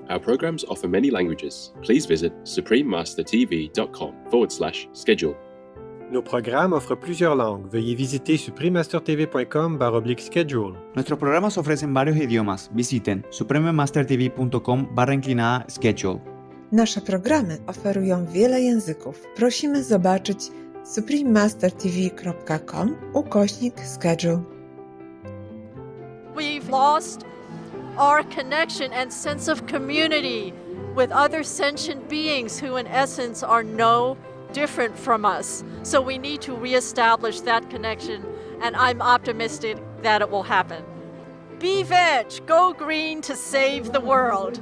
Our programs offer many languages. Please visit suprememastertv.com/schedule. Nos programmes offrent plusieurs langues. Veuillez visiter suprememastertv.com/schedule. Nuestros programas ofrecen varios idiomas. Visiten suprememastertv.com/schedule. Nasze programy oferują wiele języków. Prosimy zobaczyć suprememastertv.com/schedule. We've lost our connection and sense of community with other sentient beings who in essence are no different from us. So we need to reestablish that connection, and I'm optimistic that it will happen. Be veg, go green to save the world.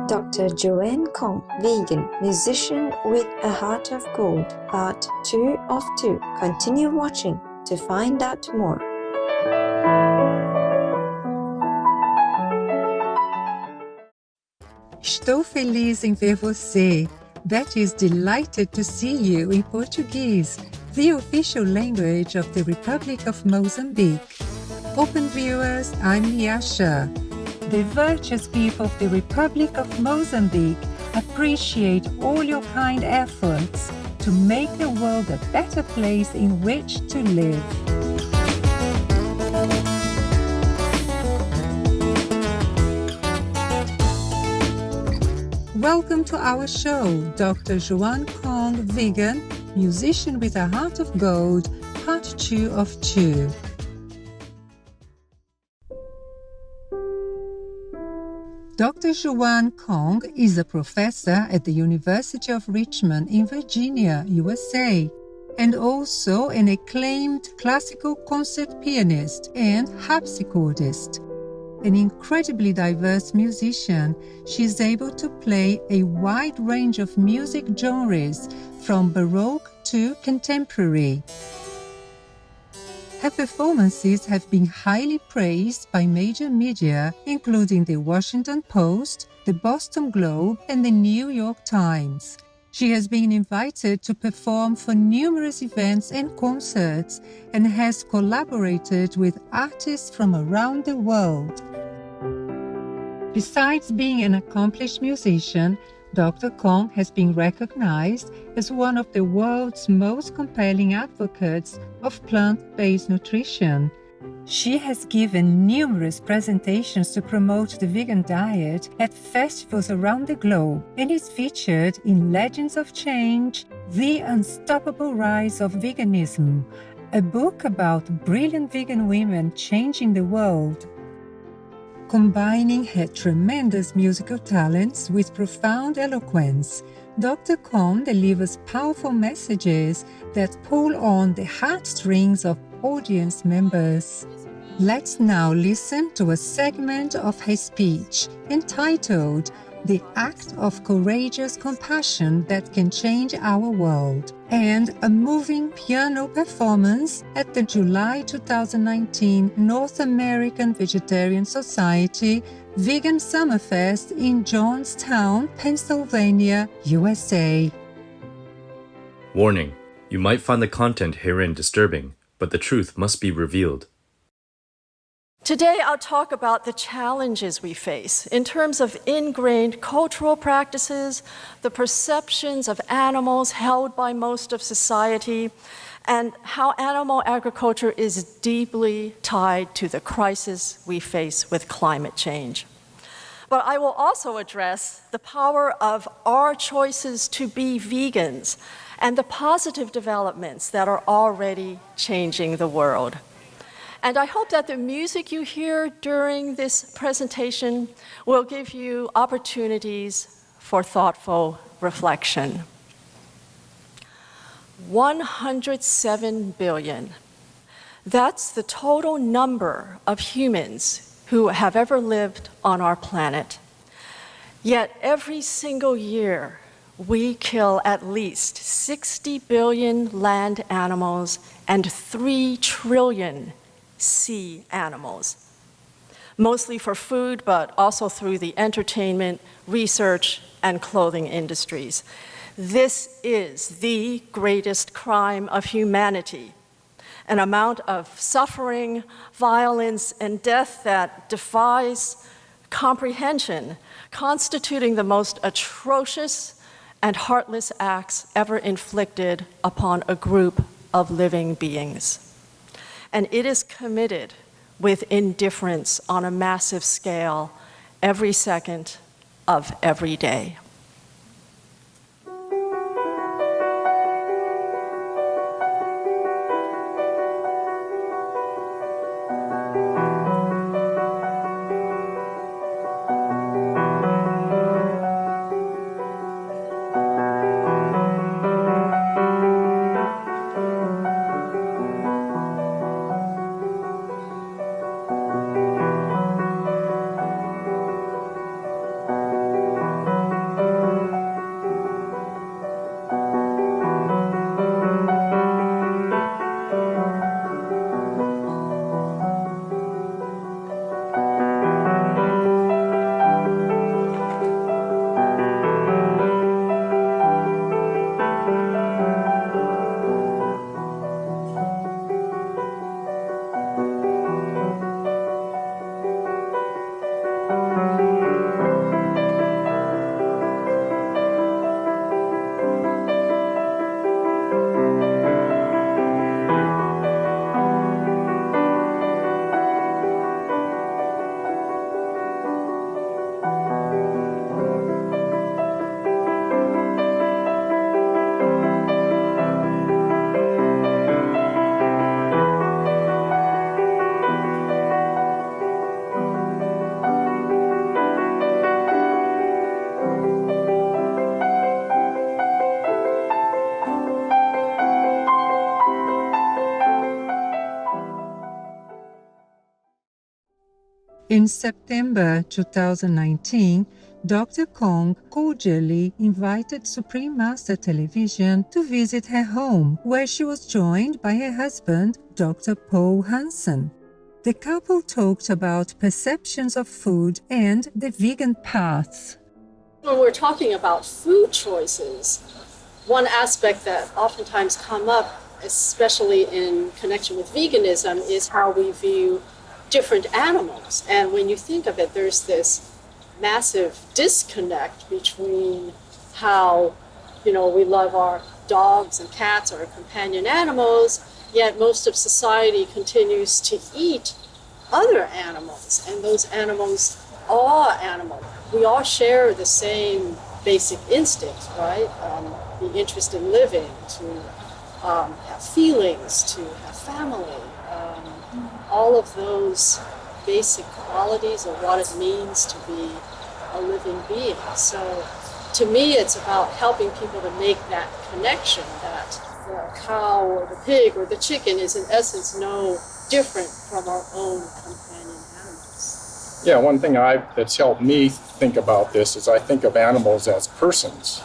Dr. Joanne Kong, vegan, musician with a heart of gold, part 2 of 2. Continue watching to find out more. Estou feliz em ver você. That is delighted to see you in Portuguese, the official language of the Republic of Mozambique. Open viewers, I'm Yasha. The virtuous people of the Republic of Mozambique appreciate all your kind efforts to make the world a better place in which to live. Welcome to our show, Dr. Joanne Kong, vegan, musician with a heart of gold, part 2 of 2. Dr. Joanne Kong is a professor at the University of Richmond in Virginia, USA, and also an acclaimed classical concert pianist and harpsichordist. An incredibly diverse musician, she is able to play a wide range of music genres, from Baroque to contemporary. Her performances have been highly praised by major media, including the Washington Post, the Boston Globe, and the New York Times. She has been invited to perform for numerous events and concerts and has collaborated with artists from around the world. Besides being an accomplished musician, Dr. Kong has been recognized as one of the world's most compelling advocates of plant-based nutrition. She has given numerous presentations to promote the vegan diet at festivals around the globe and is featured in Legends of Change, The Unstoppable Rise of Veganism, a book about brilliant vegan women changing the world. Combining her tremendous musical talents with profound eloquence, Dr. Kong delivers powerful messages that pull on the heartstrings of audience members. Let's now listen to a segment of her speech entitled "The Act of Courageous Compassion That Can Change Our World," and a moving piano performance at the July 2019 North American Vegetarian Society Vegan Summerfest in Johnstown, Pennsylvania, USA. Warning: you might find the content herein disturbing, but the truth must be revealed. Today, I'll talk about the challenges we face in terms of ingrained cultural practices, the perceptions of animals held by most of society, and how animal agriculture is deeply tied to the crisis we face with climate change. But I will also address the power of our choices to be vegans and the positive developments that are already changing the world. And I hope that the music you hear during this presentation will give you opportunities for thoughtful reflection. 107 billion. That's the total number of humans who have ever lived on our planet. Yet every single year, we kill at least 60 billion land animals and 3 trillion sea animals, mostly for food, but also through the entertainment, research, and clothing industries. This is the greatest crime of humanity, an amount of suffering, violence, and death that defies comprehension, constituting the most atrocious and heartless acts ever inflicted upon a group of living beings. And it is committed with indifference on a massive scale every second of every day. In September 2019, Dr. Kong cordially invited Supreme Master Television to visit her home, where she was joined by her husband, Dr. Paul Hansen. The couple talked about perceptions of food and the vegan paths. When we're talking about food choices, one aspect that oftentimes come up, especially in connection with veganism, is how we view different animals. And when you think of it, there's this massive disconnect between how, we love our dogs and cats, our companion animals, yet most of society continues to eat other animals, and those animals are animals. We all share the same basic instincts, right? The interest in living, to have feelings, to have family, all of those basic qualities of what it means to be a living being. So to me, it's about helping people to make that connection, that the cow or the pig or the chicken is in essence no different from our own companion animals. Yeah, one thing that's helped me think about this is I think of animals as persons,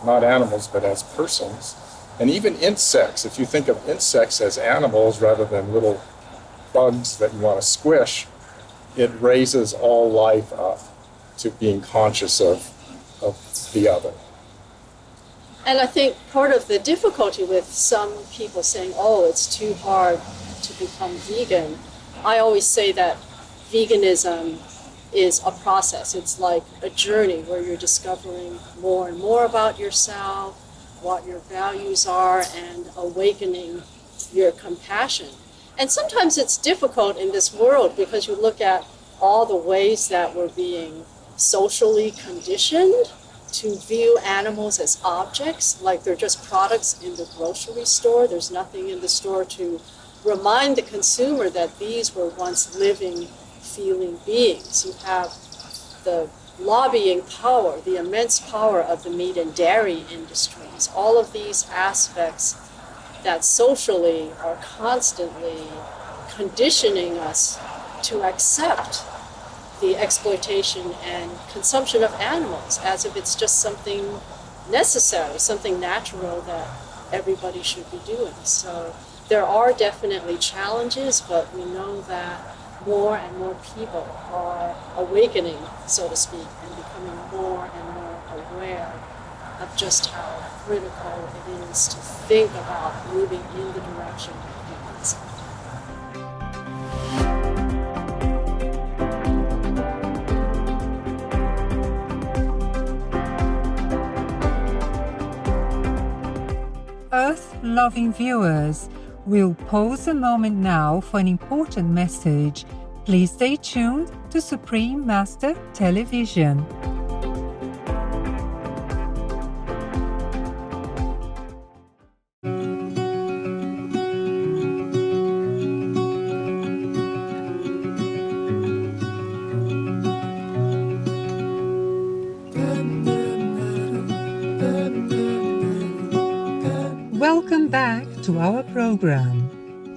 not animals, but as persons. And even insects, if you think of insects as animals rather than little bugs that you want to squish, it raises all life up to being conscious of the other. And I think part of the difficulty with some people saying, oh, it's too hard to become vegan, I always say that veganism is a process. It's like a journey where you're discovering more and more about yourself, what your values are, and awakening your compassion. And sometimes it's difficult in this world because you look at all the ways that we're being socially conditioned to view animals as objects, like they're just products in the grocery store. There's nothing in the store to remind the consumer that these were once living, feeling beings. You have the lobbying power, the immense power of the meat and dairy industries, all of these aspects that socially are constantly conditioning us to accept the exploitation and consumption of animals as if it's just something necessary, something natural that everybody should be doing. So there are definitely challenges, but we know that more and more people are awakening, so to speak, and becoming more and more aware of just how critical it is to think about moving in the direction of humanism. Earth-loving viewers, we'll pause a moment now for an important message. Please stay tuned to Supreme Master Television. Welcome back to our program.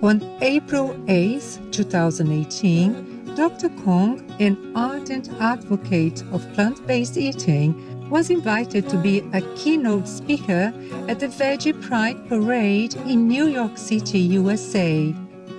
On April 8, 2018, Dr. Kong, an ardent advocate of plant-based eating, was invited to be a keynote speaker at the Veggie Pride Parade in New York City, USA.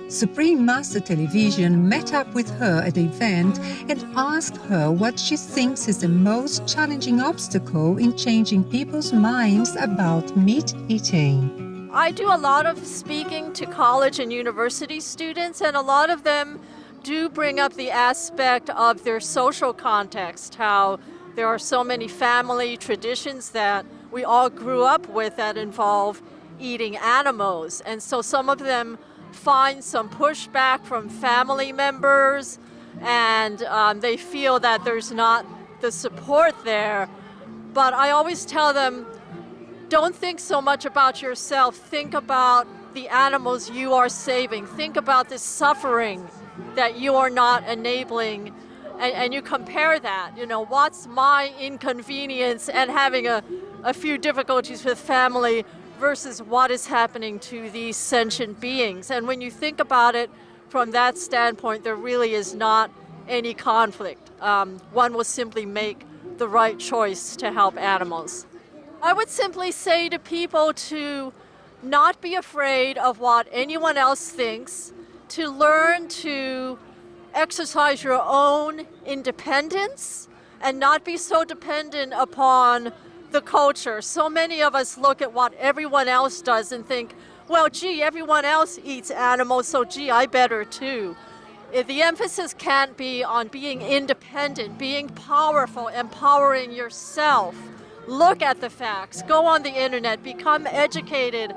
Supreme Master Television met up with her at the event and asked her what she thinks is the most challenging obstacle in changing people's minds about meat eating. I do a lot of speaking to college and university students, and a lot of them do bring up the aspect of their social context, how there are so many family traditions that we all grew up with that involve eating animals. And so some of them find some pushback from family members, and they feel that there's not the support there. But I always tell them, don't think so much about yourself. Think about the animals you are saving. Think about the suffering that you are not enabling. And you compare that, what's my inconvenience and having a few difficulties with family versus what is happening to these sentient beings. And when you think about it from that standpoint, there really is not any conflict. One will simply make the right choice to help animals. I would simply say to people to not be afraid of what anyone else thinks, to learn to exercise your own independence and not be so dependent upon the culture. So many of us look at what everyone else does and think, well, gee, everyone else eats animals, so gee, I better too. The emphasis can't be on being independent, being powerful, empowering yourself. Look at the facts, go on the internet, become educated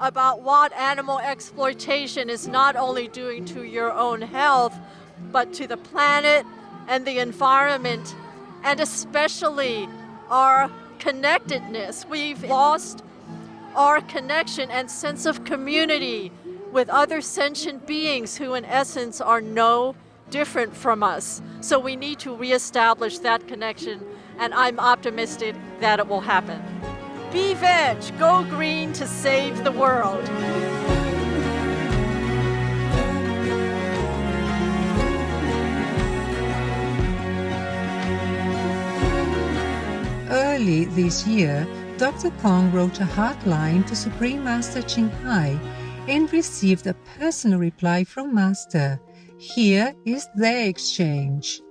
about what animal exploitation is not only doing to your own health, but to the planet and the environment, and especially our connectedness. We've lost our connection and sense of community with other sentient beings who in essence are no different from us. So we need to reestablish that connection, and I'm optimistic that it will happen. Be veg, go green to save the world. Early this year, Dr. Kong wrote a hotline to Supreme Master Ching Hai and received a personal reply from Master. Here is their exchange.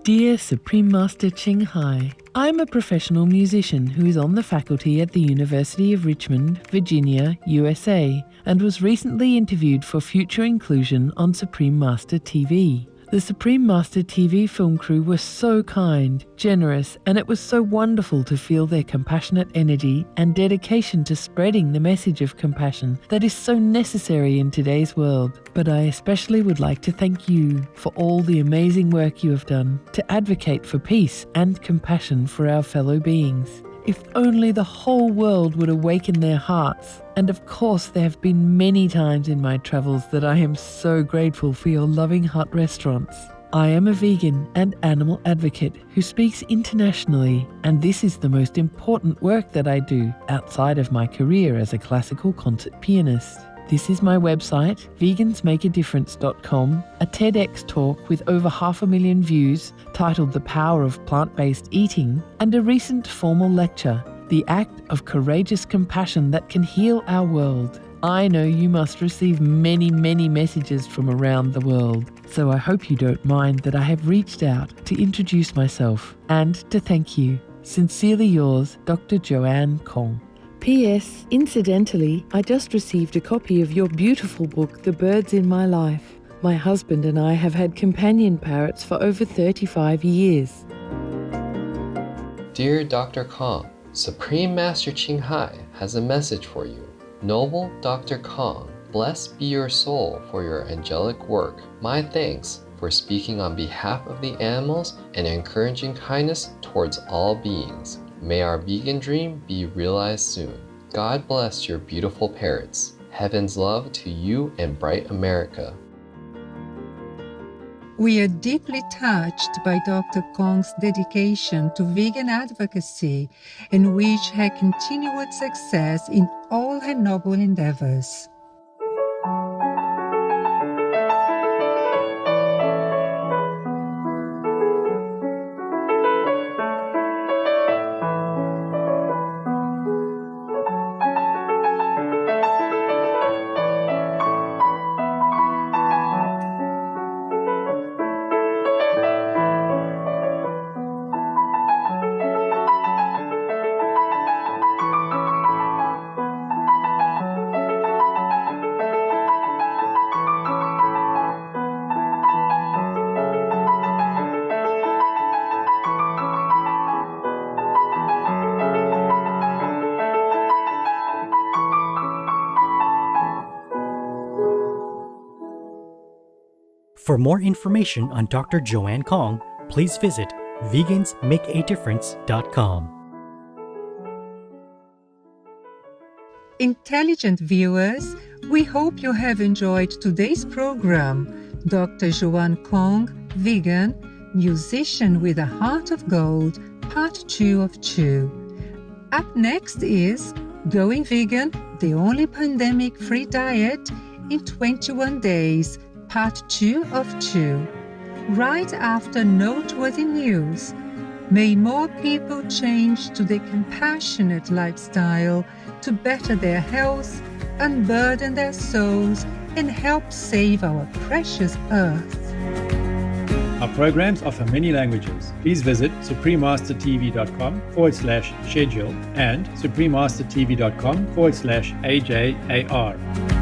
Dear Supreme Master Ching Hai, I'm a professional musician who is on the faculty at the University of Richmond, Virginia, USA, and was recently interviewed for future inclusion on Supreme Master TV. The Supreme Master TV film crew were so kind, generous, and it was so wonderful to feel their compassionate energy and dedication to spreading the message of compassion that is so necessary in today's world. But I especially would like to thank you for all the amazing work you have done to advocate for peace and compassion for our fellow beings. If only the whole world would awaken their hearts. And of course, there have been many times in my travels that I am so grateful for your loving hut restaurants. I am a vegan and animal advocate who speaks internationally, and this is the most important work that I do outside of my career as a classical concert pianist. This is my website, vegansmakeadifference.com, a TEDx talk with over 500,000 views titled The Power of Plant-Based Eating, and a recent formal lecture, the act of courageous compassion that can heal our world. I know you must receive many, many messages from around the world, so I hope you don't mind that I have reached out to introduce myself and to thank you. Sincerely yours, Dr. Joanne Kong. P.S. Incidentally, I just received a copy of your beautiful book, The Birds in My Life. My husband and I have had companion parrots for over 35 years. Dear Dr. Kong, Supreme Master Ching Hai has a message for you. Noble Dr. Kong, blessed be your soul for your angelic work. My thanks for speaking on behalf of the animals and encouraging kindness towards all beings. May our vegan dream be realized soon. God bless your beautiful parrots. Heaven's love to you and bright America. We are deeply touched by Dr. Kong's dedication to vegan advocacy and wish her continued success in all her noble endeavors. For more information on Dr. Joanne Kong, please visit vegansmakeadifference.com. Intelligent viewers, we hope you have enjoyed today's program. Dr. Joanne Kong, vegan, musician with a heart of gold, part 2 of 2. Up next is Going Vegan, the only pandemic-free diet in 21 days, part 2 of 2. Right after noteworthy news, may more people change to the compassionate lifestyle to better their health, unburden their souls, and help save our precious earth. Our programs offer many languages. Please visit suprememastertv.com/schedule and suprememastertv.com/AJAR.